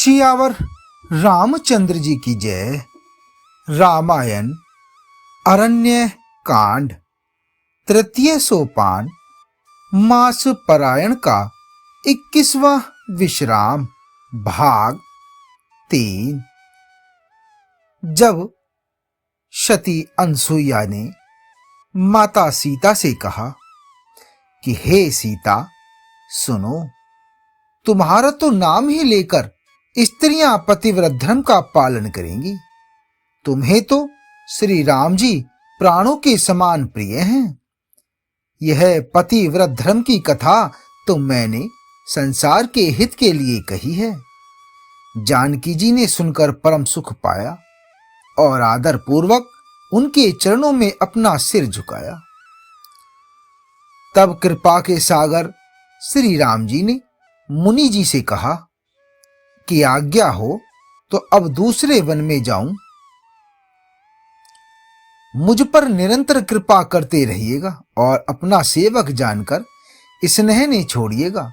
सियावर रामचंद्र जी की जय। रामायण अरण्य कांड तृतीय सोपान मास परायण का 21वां विश्राम भाग 3। जब सती अनसुईया ने माता सीता से कहा कि हे सीता सुनो, तुम्हारा तो नाम ही लेकर स्त्रियां पतिव्रत धर्म का पालन करेंगी। तुम्हें तो श्री राम जी प्राणों के समान प्रिय हैं। यह पतिव्रत धर्म की कथा तो मैंने संसार के हित के लिए कही है। जानकी जी ने सुनकर परम सुख पाया और आदर पूर्वक उनके चरणों में अपना सिर झुकाया। तब कृपा के सागर श्री राम जी ने मुनि जी से कहा कि आज्ञा हो तो अब दूसरे वन में जाऊं। मुझ पर निरंतर कृपा करते रहिएगा और अपना सेवक जानकर स्नेह ने छोड़िएगा।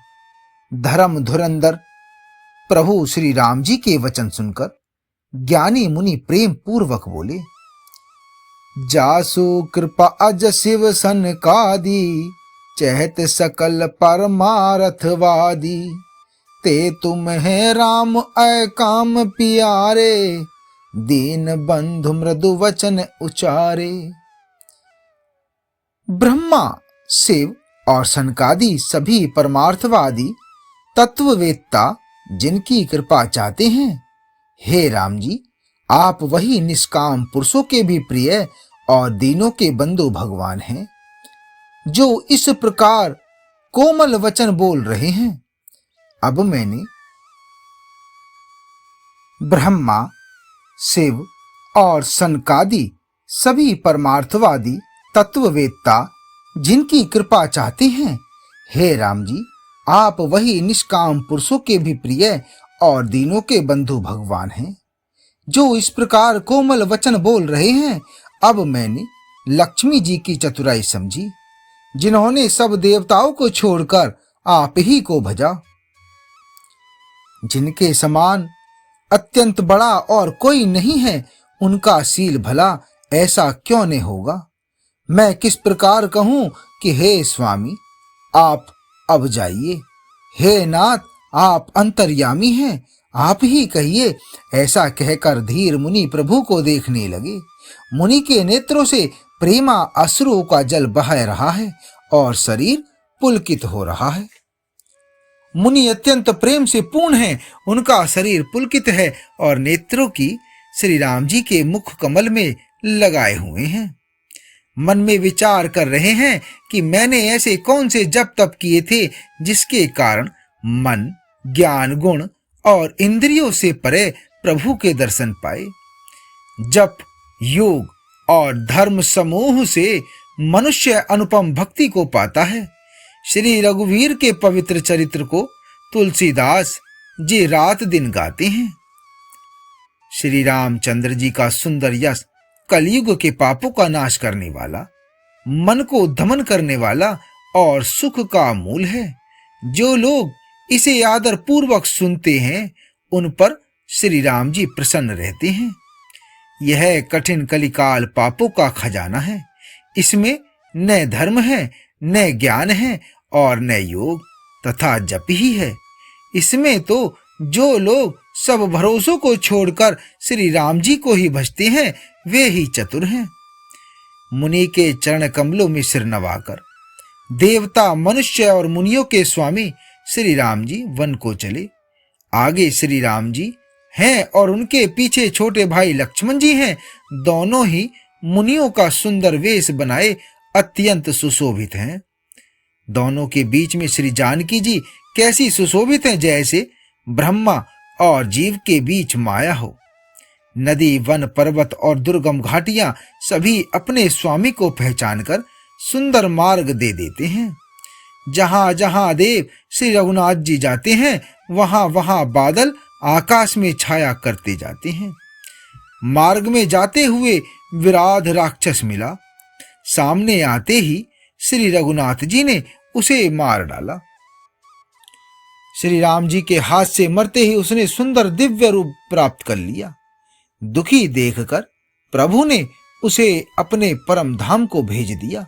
धर्म धुरंधर प्रभु श्री राम जी के वचन सुनकर ज्ञानी मुनि प्रेम पूर्वक बोले, जासु कृपा अज शिव सनकादि, चहत सकल परमारथवादी। ते तुम है राम अय काम पियारे, दीन बंधु मृदु वचन उचारे। ब्रह्मा, शिव और सनकादि सभी परमार्थवादी तत्ववेत्ता जिनकी कृपा चाहते हैं, हे राम जी आप वही निष्काम पुरुषों के भी प्रिय और दीनों के बंधु भगवान हैं, जो इस प्रकार कोमल वचन बोल रहे हैं। अब मैंने ब्रह्मा, शिव और सनकादि सभी परमार्थवादी तत्ववेत्ता जिनकी कृपा चाहते हैं, हे राम जी आप वही निष्काम पुरुषों के भी प्रिय और दीनों के बंधु भगवान हैं, जो इस प्रकार कोमल वचन बोल रहे हैं। अब मैंने लक्ष्मी जी की चतुराई समझी, जिन्होंने सब देवताओं को छोड़कर आप ही को भजा। जिनके समान अत्यंत बड़ा और कोई नहीं है, उनका शील भला ऐसा क्यों नहीं होगा। मैं किस प्रकार कहूं कि हे स्वामी आप अब जाइए, हे नाथ आप अंतर्यामी हैं, आप ही कहिए। ऐसा कहकर धीर मुनि प्रभु को देखने लगे। मुनि के नेत्रों से प्रेमा अश्रुओं का जल बह रहा है और शरीर पुलकित हो रहा है। मुनि अत्यंत प्रेम से पूर्ण हैं, उनका शरीर पुलकित है और नेत्रों की श्री राम जी के मुख कमल में लगाए हुए हैं। मन में विचार कर रहे हैं कि मैंने ऐसे कौन से जप तप किए थे जिसके कारण मन, ज्ञान, गुण और इंद्रियों से परे प्रभु के दर्शन पाए। जप, योग और धर्म समूह से मनुष्य अनुपम भक्ति को पाता है। श्री रघुवीर के पवित्र चरित्र को तुलसीदास जी रात दिन गाते हैं। श्री रामचंद्र जी का सुंदर यश कलयुग के पापों का नाश करने वाला, मन को दमन करने वाला और सुख का मूल है। जो लोग इसे आदर पूर्वक सुनते हैं, उन पर श्री राम जी प्रसन्न रहते हैं। यह कठिन कलिकाल पापों का खजाना है। इसमें न धर्म है, न ज्ञान है और न योग तथा जप ही है। इसमें तो जो लोग सब भरोसों को छोड़कर श्री राम जी को ही भजते हैं, वे ही चतुर हैं। मुनि के चरण कमलों में सिर नवाकर देवता, मनुष्य और मुनियों के स्वामी श्री राम जी वन को चले। आगे श्री राम जी हैं और उनके पीछे छोटे भाई लक्ष्मण जी हैं। दोनों ही मुनियों का सुंदर वेश बनाए अत्यंत सुशोभित हैं। दोनों के बीच में श्री जानकी जी कैसी सुशोभित हैं, जैसे ब्रह्मा और जीव के बीच माया हो। नदी, वन, पर्वत और दुर्गम घाटियां सभी अपने स्वामी को पहचानकर सुंदर मार्ग दे देते हैं। जहां जहां देव श्री रघुनाथ जी जाते हैं, वहां वहां बादल आकाश में छाया करते जाते हैं। मार्ग में जाते हुए विराध राक्षस मिला। सामने आते ही श्री रघुनाथ जी ने उसे मार डाला। श्री राम जी के हाथ से मरते ही उसने सुंदर दिव्य रूप प्राप्त कर लिया। दुखी देखकर प्रभु ने उसे अपने परम धाम को भेज दिया।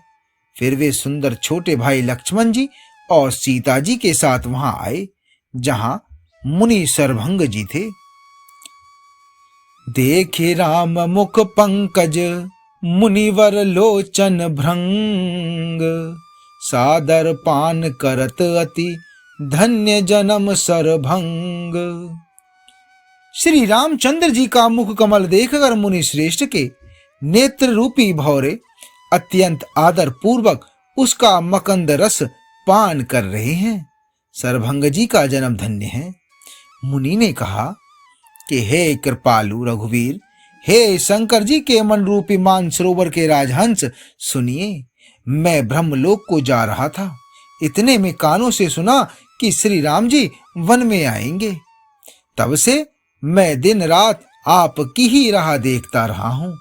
फिर वे सुंदर छोटे भाई लक्ष्मण जी और सीता जी के साथ वहां आए, जहां मुनि सरभंग जी थे। देखे राम मुख पंकज, मुनिवर लोचन भृंग, सादर पान करत अति, धन्य जन्म सरभंग। श्री रामचंद्र जी का मुख कमल देखकर मुनि श्रेष्ठ के नेत्र रूपी भौरे अत्यंत आदर पूर्वक उसका मकंद रस पान कर रहे हैं। सरभंग जी का जन्म धन्य है। मुनि ने कहा कि हे कृपालु रघुवीर, हे शंकर जी के मन रूपी मानसरोवर के राजहंस, सुनिए, मैं ब्रह्मलोक को जा रहा था। इतने में कानों से सुना कि श्री राम जी वन में आएंगे। तब से मैं दिन रात आपकी ही राह देखता रहा हूं।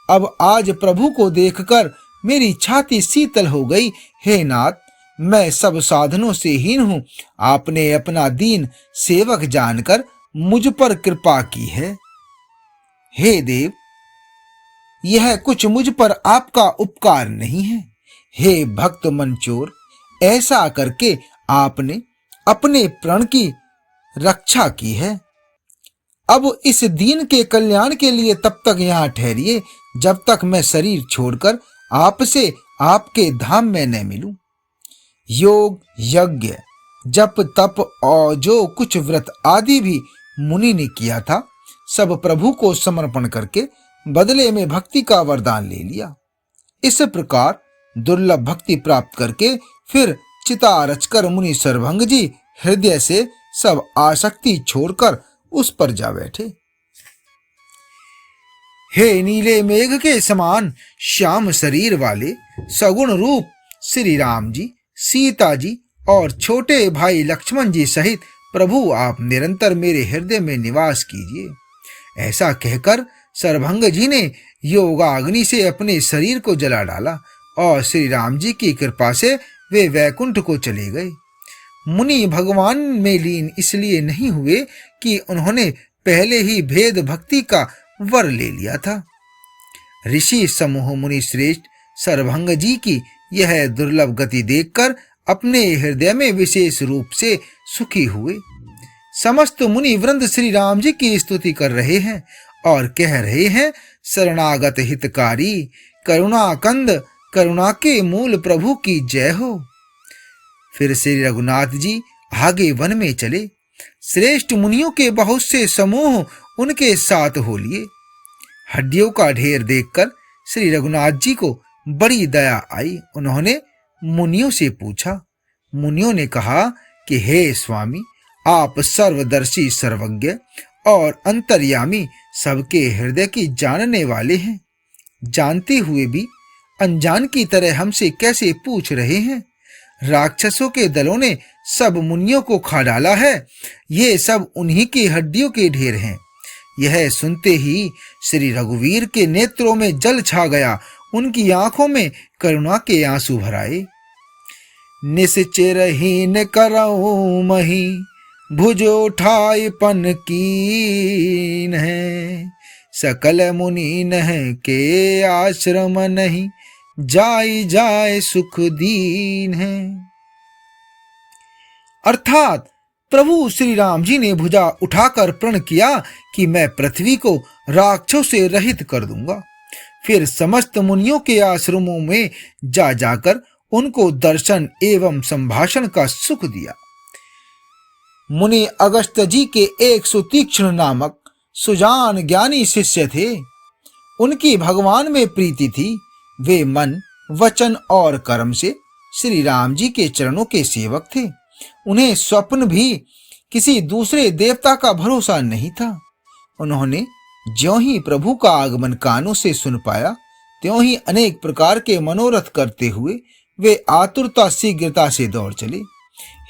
अब आज प्रभु को देखकर मेरी छाती शीतल हो गई। हे नाथ, मैं सब साधनों से हीन हूं। आपने अपना दीन सेवक जानकर मुझ पर कृपा की है। हे देव, यह कुछ मुझ पर आपका उपकार नहीं है। हे भक्त मनचोर, ऐसा करके आपने अपने प्राण की रक्षा की है। अब इस दीन के कल्याण के लिए तब तक यहाँ ठहरिए जब तक मैं शरीर छोड़कर आपसे आपके धाम में न मिलूं। योग, यज्ञ, जप, तप और जो कुछ व्रत आदि भी मुनि ने किया था, सब प्रभु को समर्पण करके बदले में भक्ति का वरदान ले लिया। इस प्रकार दुर्लभ भक्ति प्राप्त करके फिर चिता रचकर मुनि सरभंग जी हृदय से सब आसक्ति छोड़कर उस पर जा बैठे। हे नीले मेघ के समान श्याम शरीर वाले सगुण रूप श्री राम जी, सीता जी और छोटे भाई लक्ष्मण जी सहित प्रभु आप निरंतर मेरे हृदय में निवास कीजिए। ऐसा कहकर सरभंग जी ने योगाग्नि से अपने शरीर को जला डाला और श्री राम जी की कृपा से वे वैकुंठ को चले गए। मुनि भगवान में लीन इसलिए नहीं हुए कि उन्होंने पहले ही भेद भक्ति का वर ले लिया था। ऋषि समूह मुनि श्रेष्ठ सरभंग जी की यह दुर्लभ गति देखकर अपने हृदय में विशेष रूप से सुखी हुए। समस्त मुनि वृंद श्री राम जी की स्तुति कर रहे हैं और कह रहे हैं, शरणागत हितकारी, करुणाकंद, करुणा के मूल प्रभु की जय हो। फिर श्री रघुनाथ जी आगे वन में चले। श्रेष्ठ मुनियों के बहुत से समूह उनके साथ हो लिए। हड्डियों का ढेर देखकर श्री रघुनाथ जी को बड़ी दया आई। उन्होंने मुनियों से पूछा। मुनियों ने कहा कि हे स्वामी, आप सर्वदर्शी, सर्वज्ञ और अंतर्यामी, सबके हृदय की जानने वाले हैं। जानते हुए भी अनजान की तरह हमसे कैसे पूछ रहे हैं? राक्षसों के दलों ने सब मुनियों को खा डाला है। ये सब उन्हीं की हड्डियों के ढेर हैं। यह सुनते ही श्री रघुवीर के नेत्रों में जल छा गया। उनकी आंखों में करुणा के आंसू भर आए। निश्चिरहीन करऊं मही, भुज उठाई पन कीन है। सकल मुनि नह के आश्रम नहीं, जाई जाए सुख दीन है। अर्थात प्रभु श्री राम जी ने भुजा उठाकर प्रण किया कि मैं पृथ्वी को राक्षसों से रहित कर दूंगा। फिर समस्त मुनियों के आश्रमों में जा जाकर उनको दर्शन एवं संभाषण का सुख दिया। मुनि अगस्त्य जी के एक सुतीक्ष्ण नामक सुजान ज्ञानी शिष्य थे। उनकी भगवान में प्रीति थी। वे मन, वचन और कर्म से श्री राम जी के चरणों के सेवक थे। उन्हें स्वप्न भी किसी दूसरे देवता का भरोसा नहीं था। उन्होंने ज्यों ही प्रभु का आगमन कानों से सुन पाया, त्यों ही अनेक प्रकार के मनोरथ करते हुए वे आतुरता शीघ्रता से दौड़ चले।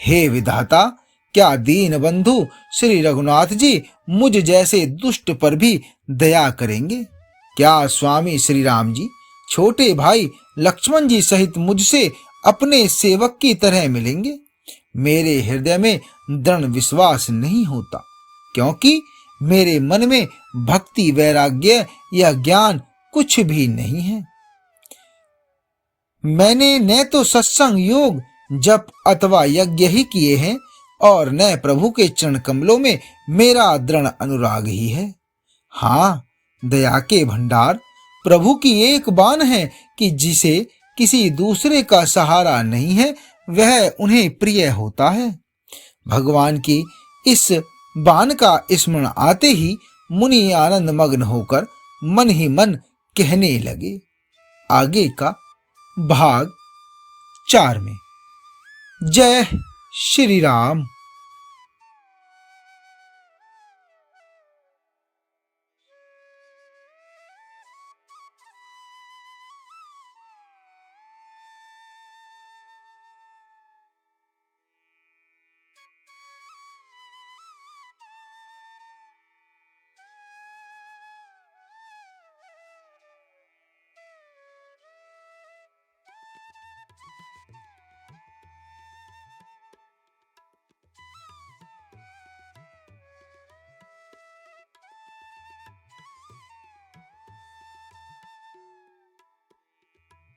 हे विधाता, क्या दीन बंधु श्री रघुनाथ जी मुझ जैसे दुष्ट पर भी दया करेंगे? क्या स्वामी श्री राम जी छोटे भाई लक्ष्मण जी सहित मुझसे अपने सेवक की तरह मिलेंगे? मेरे हृदय में दृढ़ विश्वास नहीं होता, क्योंकि मेरे मन में भक्ति, वैराग्य या ज्ञान कुछ भी नहीं है। मैंने न तो सत्संग, योग, जप अथवा यज्ञ ही किए हैं और न प्रभु के चरण कमलों में मेरा दृढ़ अनुराग ही है। हाँ, दया के भंडार प्रभु की एक बाण है कि जिसे किसी दूसरे का सहारा नहीं है, वह उन्हें प्रिय होता है। भगवान की इस बाण का स्मरण आते ही मुनि आनंद मग्न होकर मन ही मन कहने लगे। आगे का भाग 4 में। जय श्री राम।